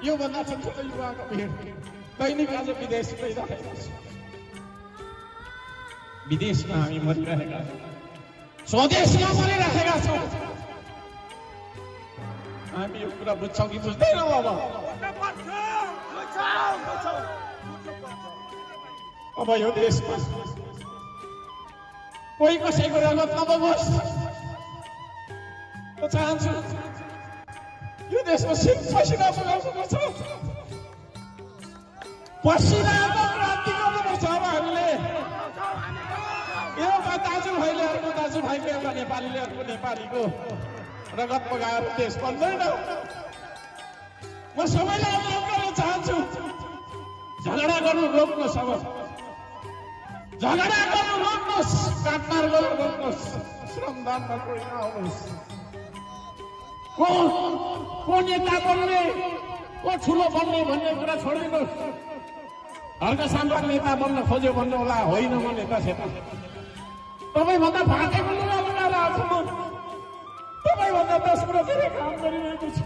योभन्दा ठुलो युवाको भिड दैनिक आज विदेश गइरहेको छ। विदेशमा हामी मरिरहेका छौँ, स्वदेशमा मरिरहेका छौँ। हामी यो कुरा बुझ्छौँ कि बुझ्दैनौँ? अब यो देशमा कोही कसैको रगत नबगोस्। म चाहन्छु यो देशमा सिप पसिना बगाउनुपर्छ, पसिनाको क्रान्ति गर्नुपर्छ। अब हामीले एउटा दाजुभाइले अर्को दाजुभाइको, एउटा नेपालीले अर्को नेपालीको रगत बगाएर देश बन्दैन। म सबैलाई अनुरोध गर्न चाहन्छु, झगडा गर्नु रोक्नुहोस्। अब झगडा गर्नु रोक्नुहोस्, काटमार गर्नु रोक्नुहोस्, श्रमदानमा कोही नआउनुहोस्। को नेता बन्ने, को ठुलो बन्ने भन्ने कुरा छोडिदिनुहोस्। हर्क साम्राट नेता बन्न खोज्यो भन्नु होला, होइन म नेता सेता। तपाईँभन्दा भाटेको लुगा लगाएर आएको म, तपाईँभन्दा 10 कुरा धेरै काम गरिरहेको छु।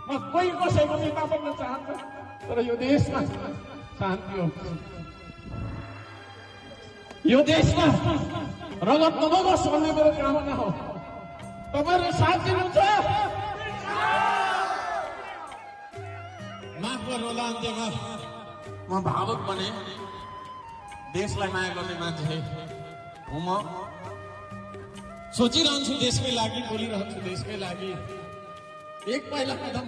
म कोही कसैको नेता बन्न चाहन्छ, तर यो देशमा शान्ति हो, यो देशमा रगत नबगोस् भन्ने मेरो कामना हो। तपाईँहरूले साथ दिनुहुन्छ? माफ गर्नुहोला, अन्त्यमा म भावुक बने। देशलाई माया गर्ने मान्छे हो म। सोचिरहन्छु देशकै लागि, बोलिरहन्छु देशकै लागि। 1 पाइला कदम,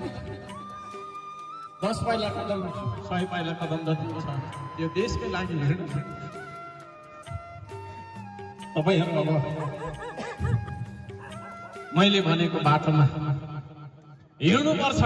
10 पाइला कदम, 100 पाइला कदम जतिको छ यो देशकै लागि हिँड्नु। तपाईँहरू अब मैले भनेको बाटोमा हिँड्नुपर्छ।